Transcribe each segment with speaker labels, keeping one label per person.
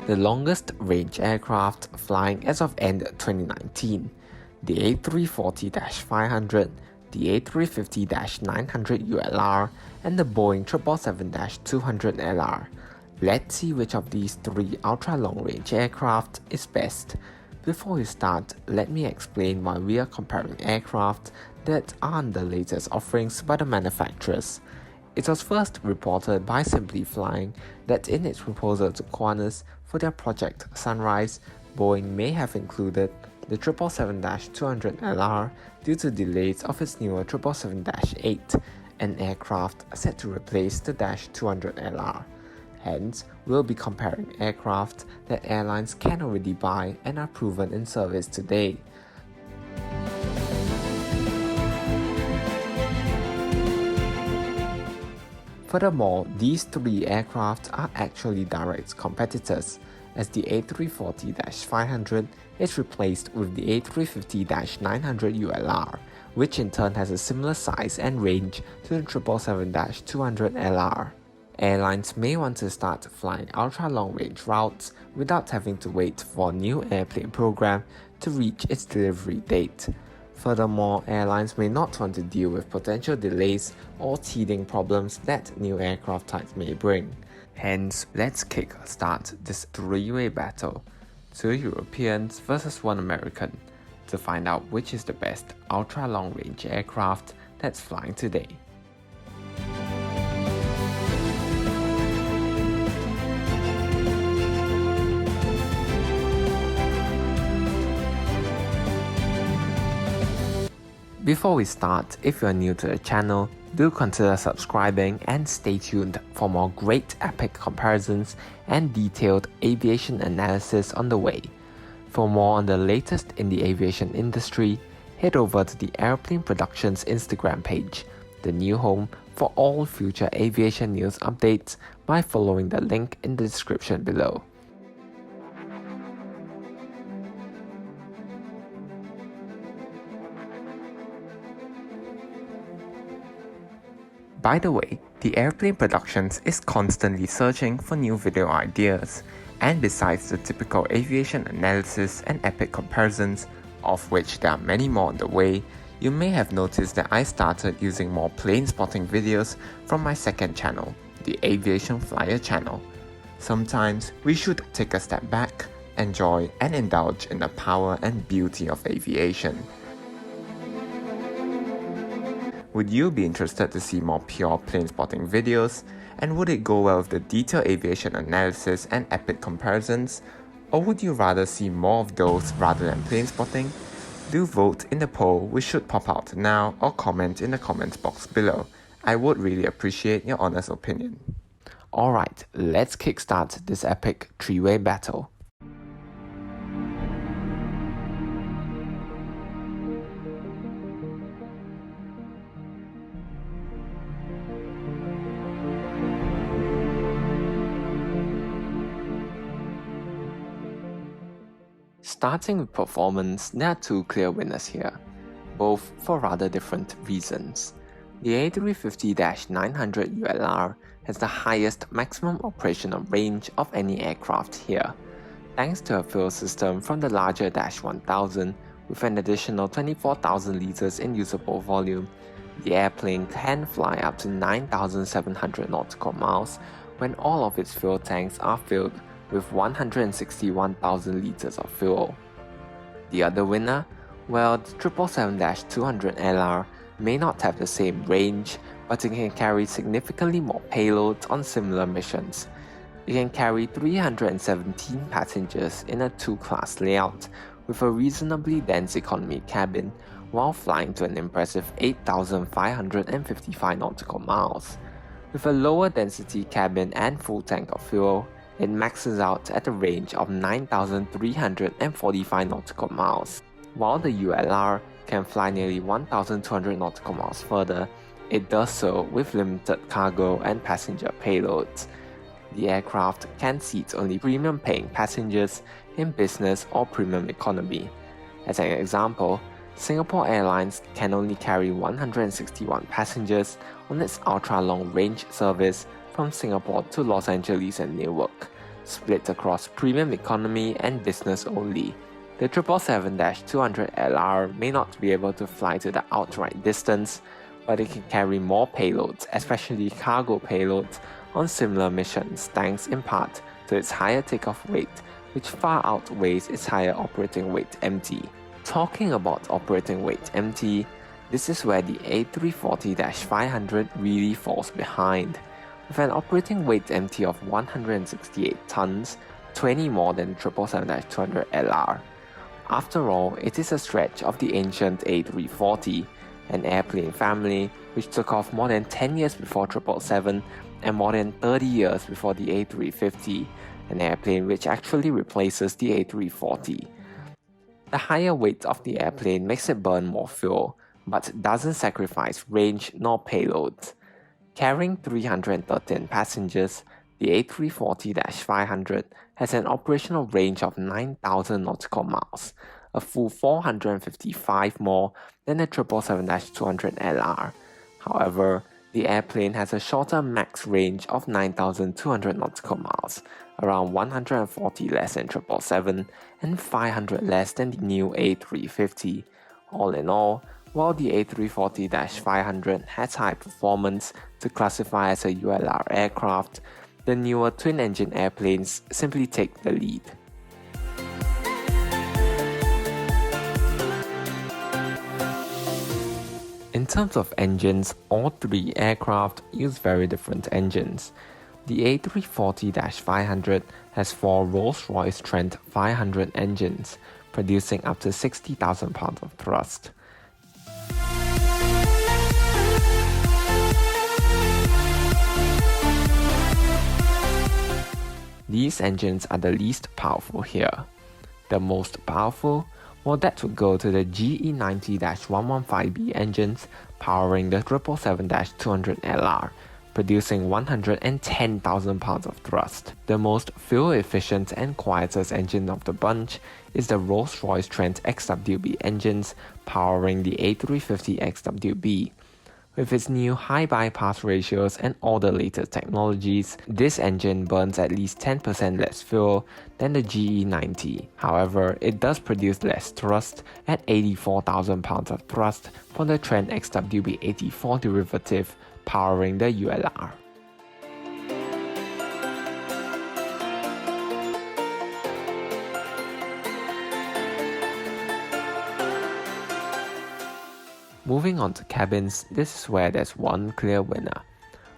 Speaker 1: the longest range aircraft flying as of end 2019, the A340-500, the A350-900 ULR, and the Boeing 777-200LR. Let's see which of these three ultra-long-range aircraft is best. Before we start, let me explain why we are comparing aircraft that aren't the latest offerings by the manufacturers. It was first reported by Simply Flying that in its proposal to Qantas for their Project Sunrise, Boeing may have included the 777-200LR due to delays of its newer 777-8, an aircraft set to replace the -200LR. Hence, we'll be comparing aircraft that airlines can already buy and are proven in service today. Furthermore, these three aircraft are actually direct competitors, as the A340-500 is replaced with the A350-900 ULR, which in turn has a similar size and range to the 777-200LR. Airlines may want to start flying ultra-long-range routes without having to wait for a new airplane program to reach its delivery date. Furthermore, airlines may not want to deal with potential delays or teething problems that new aircraft types may bring. Hence, let's kick-start this three-way battle, 2 Europeans versus 1 American, to find out which is the best ultra-long-range aircraft that's flying today. Before we start, if you are new to the channel, do consider subscribing and stay tuned for more great epic comparisons and detailed aviation analysis on the way. For more on the latest in the aviation industry, head over to the Airplane Productions Instagram page, the new home for all future aviation news updates, by following the link in the description below. By the way, the Airplane Productions is constantly searching for new video ideas, and besides the typical aviation analysis and epic comparisons, of which there are many more on the way, you may have noticed that I started using more plane spotting videos from my second channel, the Aviation Flyer channel. Sometimes we should take a step back, enjoy and indulge in the power and beauty of aviation. Would you be interested to see more pure plane spotting videos? And would it go well with the detailed aviation analysis and epic comparisons? Or would you rather see more of those rather than plane spotting? Do vote in the poll, which should pop out now, or comment in the comments box below. I would really appreciate your honest opinion. Alright, let's kickstart this epic three-way battle. Starting with performance, there are two clear winners here, both for rather different reasons. The A350-900 ULR has the highest maximum operational range of any aircraft here, thanks to a fuel system from the larger Dash 1000 with an additional 24,000 liters in usable volume. The airplane can fly up to 9,700 nautical miles when all of its fuel tanks are filled with 161,000 liters of fuel. The other winner? Well, the 777-200LR may not have the same range, but it can carry significantly more payloads on similar missions. It can carry 317 passengers in a two-class layout with a reasonably dense economy cabin while flying to an impressive 8,555 nautical miles. With a lower density cabin and full tank of fuel, it maxes out at a range of 9,345 nautical miles. While the ULR can fly nearly 1,200 nautical miles further, it does so with limited cargo and passenger payloads. The aircraft can seat only premium-paying passengers in business or premium economy. As an example, Singapore Airlines can only carry 161 passengers on its ultra-long range service from Singapore to Los Angeles and Newark. split across premium economy and business only. The 777-200LR may not be able to fly to the outright distance, but it can carry more payloads, especially cargo payloads, on similar missions thanks in part to its higher takeoff weight, which far outweighs its higher operating weight MT. Talking about operating weight MT, this is where the A340-500 really falls behind. With an operating weight MT of 168 tons, 20 more than the 777-200LR. After all, it is a stretch of the ancient A340, an airplane family which took off more than 10 years before 777 and more than 30 years before the A350, an airplane which actually replaces the A340. The higher weight of the airplane makes it burn more fuel, but doesn't sacrifice range nor payload. Carrying 313 passengers, the A340-500 has an operational range of 9,000 nautical miles, a full 455 more than the 777-200LR. However, the airplane has a shorter max range of 9,200 nautical miles, around 140 less than 777 and 500 less than the new A350. All in all, while the A340-500 has high performance to classify as a ULR aircraft, the newer twin-engine airplanes simply take the lead. In terms of engines, all three aircraft use very different engines. The A340-500 has four Rolls-Royce Trent 500 engines, producing up to 60,000 pounds of thrust. These engines are the least powerful here. The most powerful? Well, that would go to the GE90-115B engines powering the 777-200LR, producing 110,000 pounds of thrust. The most fuel-efficient and quietest engine of the bunch is the Rolls-Royce Trent XWB engines powering the A350 XWB. With its new high bypass ratios and all the latest technologies, this engine burns at least 10% less fuel than the GE90. However, it does produce less thrust at 84,000 pounds of thrust for the Trent XWB 84 derivative powering the ULR. Moving on to cabins, this is where there's one clear winner.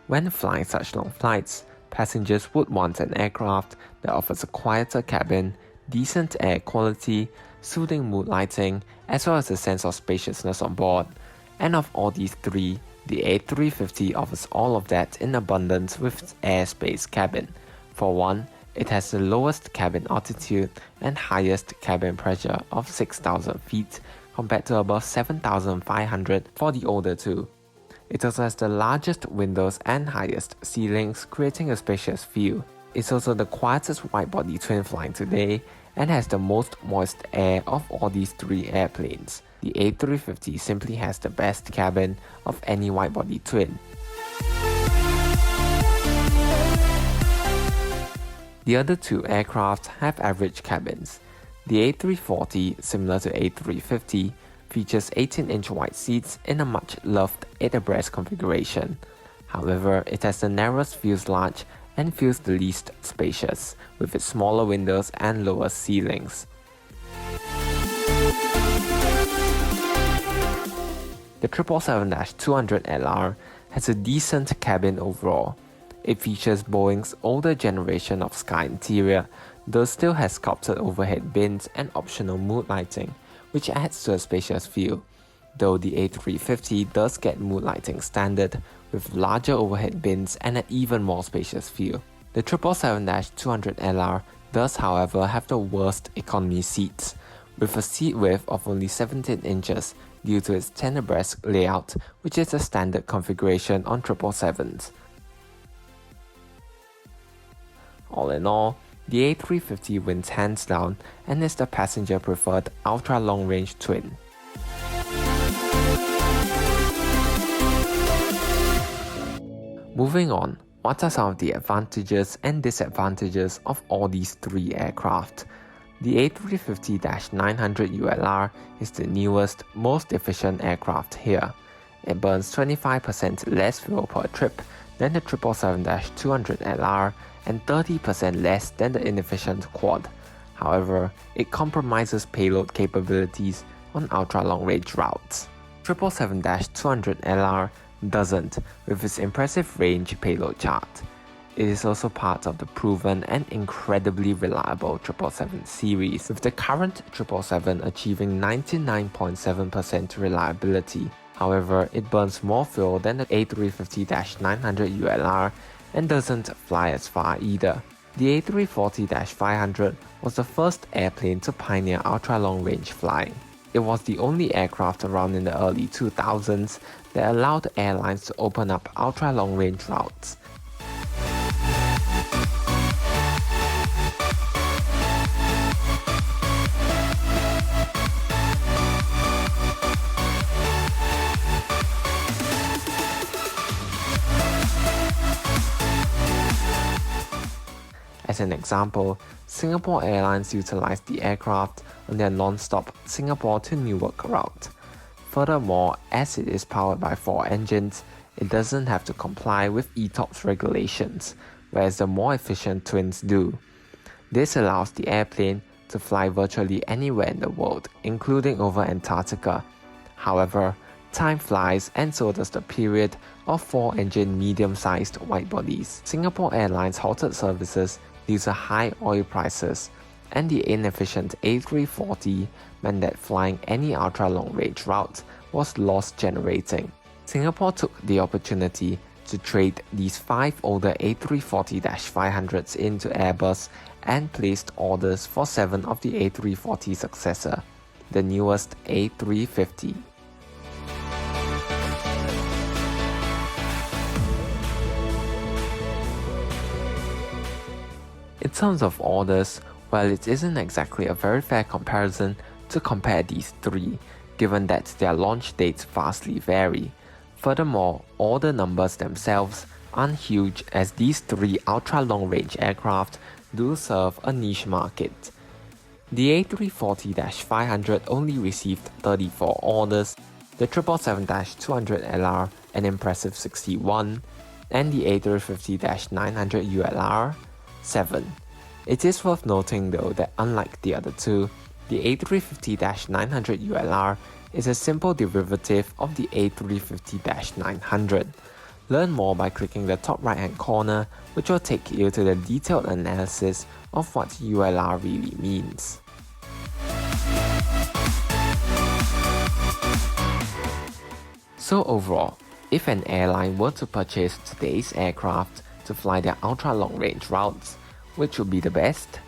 Speaker 1: When flying such long flights, passengers would want an aircraft that offers a quieter cabin, decent air quality, soothing mood lighting, as well as a sense of spaciousness on board. And of all these three, the A350 offers all of that in abundance with its airspace cabin. For one, it has the lowest cabin altitude and highest cabin pressure of 6,000 feet, compared to above 7,500 for the older two. It also has the largest windows and highest ceilings, creating a spacious view. It's also the quietest wide-body twin flying today and has the most moist air of all these three airplanes. The A350 simply has the best cabin of any wide-body twin. The other two aircraft have average cabins. The A340, similar to A350, features 18-inch wide seats in a much-loved 8-abreast configuration. However, it has the narrowest fuselage and feels the least spacious, with its smaller windows and lower ceilings. The 777-200LR has a decent cabin overall. It features Boeing's older generation of Sky interior, though still has sculpted overhead bins and optional mood lighting, which adds to a spacious view. Though the A350 does get mood lighting standard, with larger overhead bins and an even more spacious view. The 777-200LR does however have the worst economy seats, with a seat width of only 17 inches due to its 10-abreast layout, which is a standard configuration on 777s. All in all, the A350 wins hands down and is the passenger-preferred ultra-long-range twin. Moving on, What are some of the advantages and disadvantages of all these three aircraft? The A350-900ULR is the newest, most efficient aircraft here. It burns 25% less fuel per trip than the 777-200LR and 30% less than the inefficient Quad. However, it compromises payload capabilities on ultra-long-range routes. 777-200LR doesn't, with its impressive range payload chart. It is also part of the proven and incredibly reliable 777 series, with the current 777 achieving 99.7% reliability. However, it burns more fuel than the A350-900ULR and doesn't fly as far either. The A340-500 was the first airplane to pioneer ultra-long-range flying. It was the only aircraft around in the early 2000s that allowed airlines to open up ultra-long-range routes. As an example, Singapore Airlines utilized the aircraft on their non-stop Singapore to Newark route. Furthermore, as it is powered by 4 engines, it doesn't have to comply with ETOPS regulations, whereas the more efficient twins do. This allows the airplane to fly virtually anywhere in the world, including over Antarctica. However, time flies, and so does the period of 4-engine medium-sized wide-bodies. Singapore Airlines halted services due to high oil prices, and the inefficient A340 meant that flying any ultra-long-range route was loss-generating. Singapore took the opportunity to trade these 5 older A340-500s into Airbus and placed orders for 7 of the A340 successor, the newest A350. In terms of orders, well, it isn't exactly a very fair comparison to compare these three, given that their launch dates vastly vary. Furthermore, order numbers themselves aren't huge, as these three ultra-long-range aircraft do serve a niche market. The A340-500 only received 34 orders, the 777-200LR an impressive 61, and the A350-900ULR 7. It is worth noting though that unlike the other two, the A350-900ULR is a simple derivative of the A350-900. Learn more by clicking the top right hand corner, which will take you to the detailed analysis of what ULR really means. So overall, if an airline were to purchase today's aircraft to fly their ultra-long-range routes, which would be the best?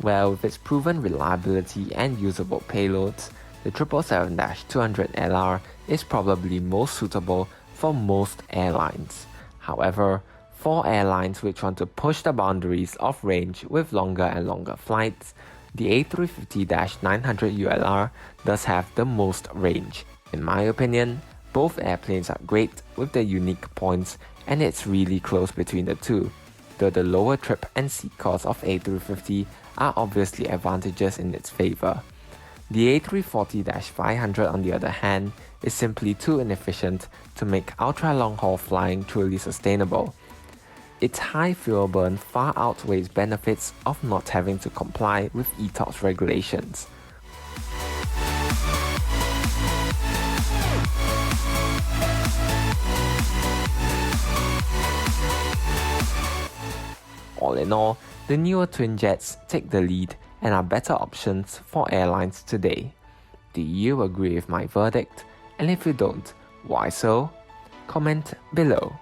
Speaker 1: Well, with its proven reliability and usable payloads, the 777-200LR is probably most suitable for most airlines. However, for airlines which want to push the boundaries of range with longer and longer flights, the A350-900ULR does have the most range. In my opinion, both airplanes are great with their unique points, and it's really close between the two, though the lower trip and seat costs of A350 are obviously advantages in its favour. The A340-500 on the other hand is simply too inefficient to make ultra-long-haul flying truly sustainable. Its high fuel burn far outweighs benefits of not having to comply with ETOPS regulations. All in all, the newer twin jets take the lead and are better options for airlines today. Do you agree with my verdict? And if you don't, why so? Comment below.